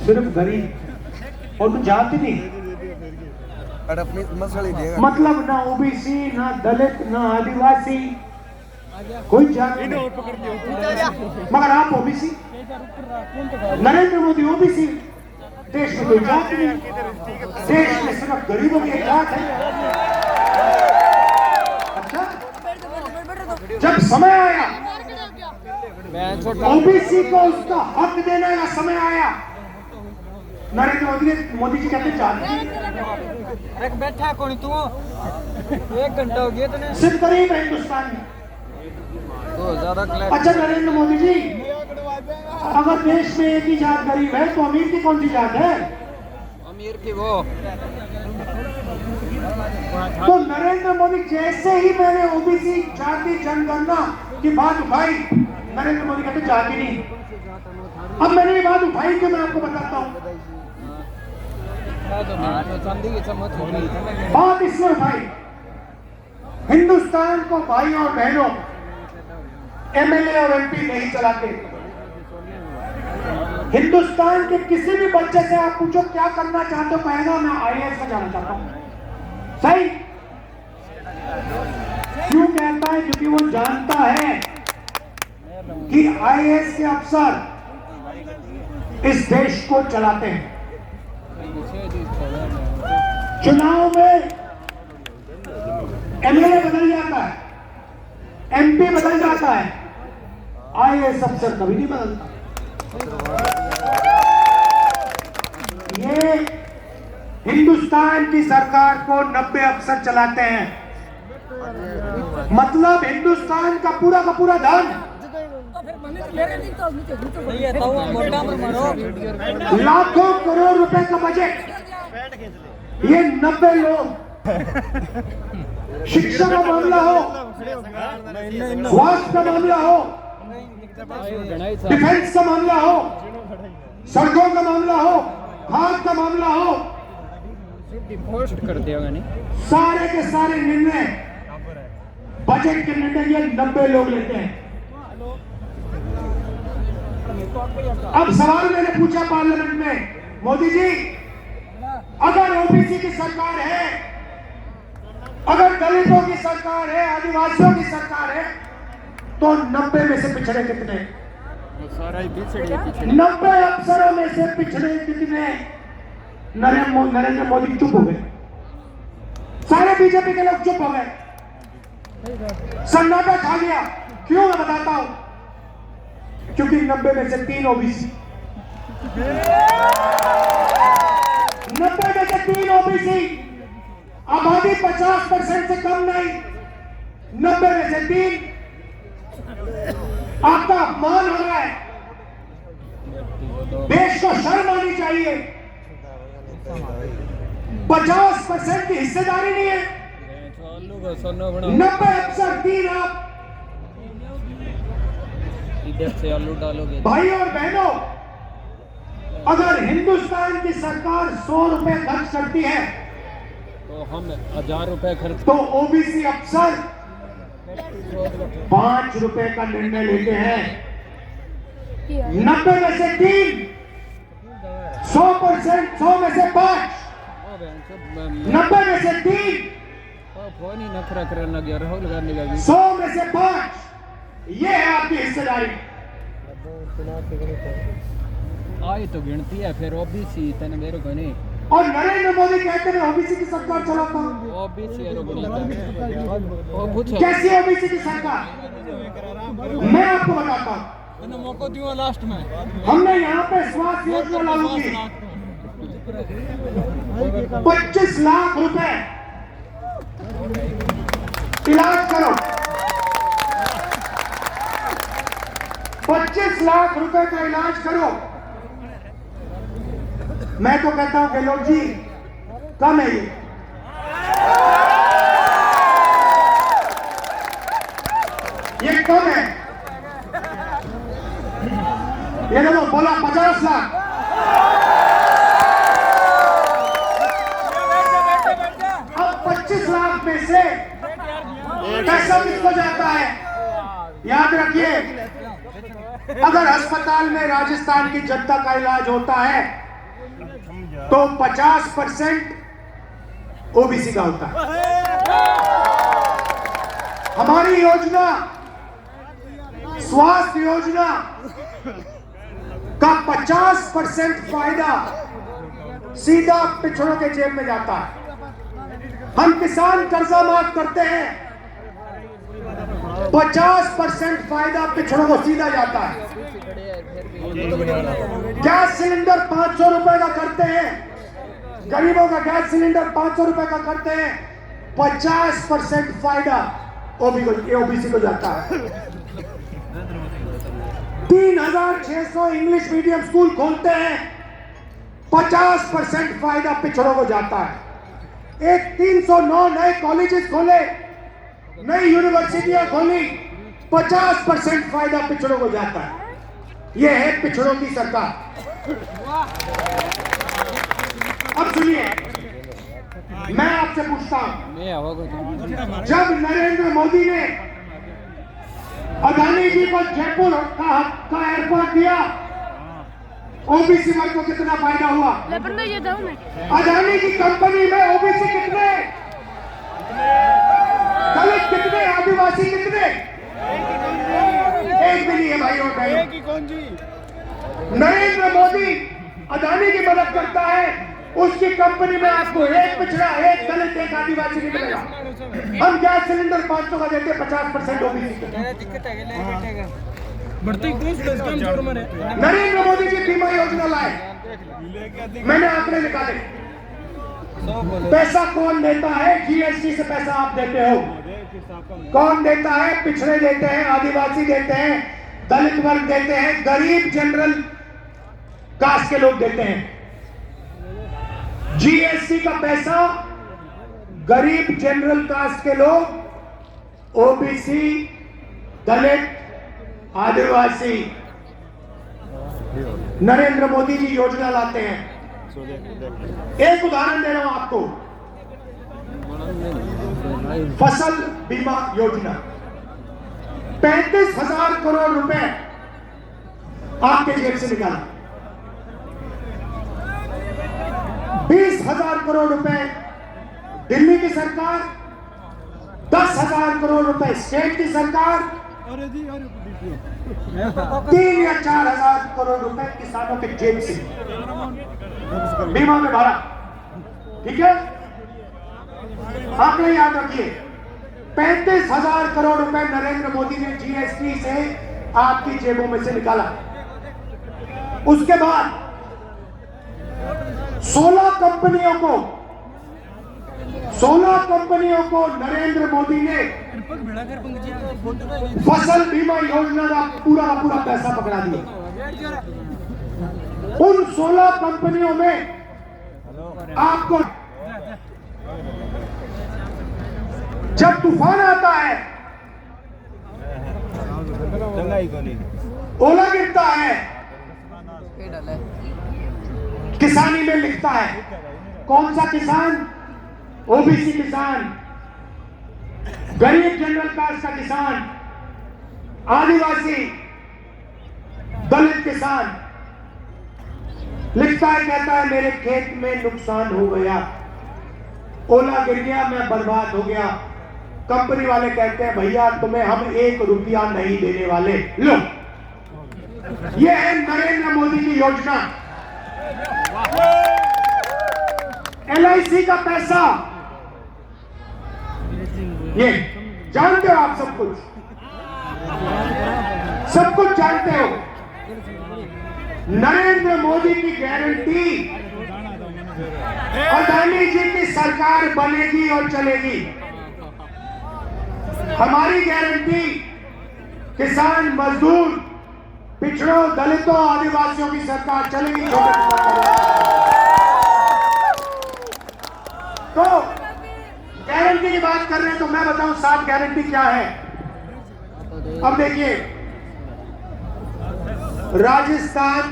सिर्फ गरीब और कुछ जाति नहीं। मतलब ना ओबीसी, ना दलित, ना आदिवासी, कोई जाति नहीं। मगर आप ओबीसी, नरेंद्र मोदी ओबीसी, देश में कोई जाति नहीं, देश में सिर्फ गरीबों की एक जात है। अच्छा, जब समय आया ओबीसी को उसका हक देने का समय आया, नरेंद्र मोदी जी कहते जाति बैठा कौन तू 1 घंटा हो गया तूने सिर्फ गरीब है हिंदुस्तान में। तो ज्यादा अच्छा नरेंद्र मोदी जी, अगर देश में एक ही जात गरीब है तो अमीर की कौन सी जात है? अमीर की वो। तो नरेंद्र मोदी जैसे ही मैंने ओबीसी जाति जनगणना की बात उठाई, नरेंद्र मोदी कहते जाति नहीं। अब मैंने ये बात उठाई कि मैं आपको बताता हूँ। बात इसलिए उठाई, हिंदुस्तान को भाई और बहनों, एमएलए और एमपी नहीं चलाते। हिंदुस्तान के किसी भी बच्चे से आप पूछो क्या करना चाहते हो, कहेगा मैं आईएएस का जाना चाहता हूं। सही क्यों कहता है? क्योंकि वो जानता है कि आईएएस के अफसर इस देश को चलाते हैं। चुनाव में एमएलए बदल जाता है, एमपी बदल जाता है, आईएएस अफसर कभी नहीं बदलता। ये हिंदुस्तान की सरकार को 90 अफसर चलाते हैं। मतलब हिंदुस्तान का पूरा धन, लाखों करोड़ रुपए का बजट, ये 90 लोग, शिक्षा का मामला हो, स्वास्थ्य का मामला हो, डिफेंस का मामला हो, सड़कों का मामला हो, खाद का मामला हो, पोस्ट कर दिया मैंने। सारे के सारे निर्णय, बजट के निर्णय ये 90 लोग लेते हैं। अब सवाल मैंने पूछा पार्लियामेंट में, मोदी जी अगर ओबीसी की सरकार है, अगर दलितों की सरकार है, आदिवासियों की सरकार है, तो 90 में से पिछड़े कितने? 90 अफसरों में से पिछड़े कितने? नरेंद्र मोदी चुप हो गए, सारे बीजेपी के लोग चुप हो गए, सन्नाटा छा गया। क्यों? मैं बताता हूं, क्योंकि 90 में से 3 ओबीसी, 90 में से 3 ओबीसी, आबादी 50% से कम नहीं, 90 में से 3। आपका अपमान हो रहा है, देश को शर्म आनी चाहिए। 50% की हिस्सेदारी नहीं है, 90 अफसर 3 आप। इधर से आलू डालोगे। भाई और बहनों, अगर हिंदुस्तान की सरकार 100 रुपए खर्च करती है तो हम 1000 रुपए खर्च, तो ओबीसी अफसर 5 रुपए का निर्णय लेते हैं। 90 में से 3, 100%, 100 में से 5, 90 में से 3, फोन ही नखरा करने लगे राहुल गांधी का भी। 100 में से 5, ये है आपकी हिस्सेदारी। आई तो गिनती है फिर ओबीसी तने मेरे को नहीं। और नरेंद्र मोदी कहते हैं ओबीसी की सरकार चलाता हूं। ओबीसी है वो कुछ कैसी ओबीसी की सरकार? मैं आपको बताता हूं। मैंने मौका दिया लास्ट में। हमने यहाँ पे स्वास्थ्य योजना लागू की, 25 लाख रुपए इलाज करो, 25 लाख रुपए का इलाज करो। मैं तो कहता हूं गहलोत जी कम है ये कम है। ये देखो बोला 50 लाख, अब 25 लाख में से पैसा किसको जाता है? याद रखिए, अगर अस्पताल में राजस्थान की जनता का इलाज होता है तो 50% ओबीसी का होता है। हमारी योजना, स्वास्थ्य योजना का 50% फायदा सीधा पिछड़ों के जेब में जाता है। हम किसान कर्जा माफ करते हैं, 50% फायदा पिछड़ों को सीधा जाता है। गैस सिलेंडर 500 रुपए का करते हैं, गरीबों का गैस सिलेंडर 500 रुपए का करते हैं, 50% फायदा ओबीसी को जाता है। 3600 इंग्लिश मीडियम स्कूल खोलते हैं, 50% फायदा पिछड़ों को जाता है। एक 309 नए कॉलेजेस खोले, नई यूनिवर्सिटियां खोली, 50% फायदा पिछड़ों को जाता है। यह है पिछड़ों की सरकार। अब सुनिए, मैं आपसे पूछता हूं, जब नरेंद्र मोदी ने अदानी जी को जयपुर का एयरपोर्ट दिया, ओबीसी वर्ग को कितना फायदा हुआ? अदानी की कंपनी में ओबीसी कितने, दलित कितने, आदिवासी कितने? एक भी नहीं है भाई और बहनों। नरेंद्र मोदी अदानी की मदद करता है, उसकी कंपनी में आपको एक पिछड़ा, एक दलित, एक आदिवासी नहीं मिलेगा। हम गैस सिलेंडर 500 का देते हैं, 50% ओबीसी को। नरेंद्र मोदी जी बीमा योजना लाए, मैंने आंकड़े निकाले। पैसा कौन देता है? जीएसटी से पैसा आप देते हो। कौन देता है? पिछड़े देते हैं, आदिवासी देते हैं, दलित वर्ग देते हैं, गरीब जनरल कास्ट के लोग देते हैं। जीएसटी का पैसा गरीब जनरल कास्ट के लोग, ओबीसी, दलित, आदिवासी, नरेंद्र मोदी जी योजना लाते हैं। एक उदाहरण दे रहा हूं आपको, फसल बीमा योजना, 35,000 करोड़ रुपए आपके जेब से निकाला, 20,000 करोड़ रुपए दिल्ली की सरकार, 10,000 करोड़ रुपए स्टेट की सरकार, 3 या 4,000 करोड़ रुपए किसानों के जेब से बीमा में भरा। ठीक है, आपने याद रखिए, 35,000 करोड़ रुपए नरेंद्र मोदी ने जीएसटी से आपकी जेबों में से निकाला। उसके बाद 16 कंपनियों को नरेंद्र मोदी ने फसल बीमा योजना का पूरा पैसा पकड़ा दिया। उन 16 कंपनियों में आपको जब तूफान आता है, ओला गिरता है, किसानी में लिखता है, कौन सा किसान? ओबीसी किसान, गरीब जनरल कास्ट का किसान, आदिवासी, दलित किसान लिखता है, कहता है मेरे खेत में नुकसान हो गया, ओला गिर गया, मैं बर्बाद हो गया। कंपनी वाले कहते हैं भैया तुम्हें हम 1 रुपया नहीं देने वाले, लो। यह है नरेंद्र मोदी की योजना। LIC का पैसा, ये जानते हो आप, सब कुछ जानते हो। नरेंद्र मोदी की गारंटी, अदानी जी की सरकार बनेगी और चलेगी। हमारी गारंटी किसान, मजदूर, पिछड़ों, दलितों, आदिवासियों की सरकार चलेगी। तो गारंटी की बात कर रहे हैं तो मैं बताऊं 7 गारंटी क्या है। अब देखिए, राजस्थान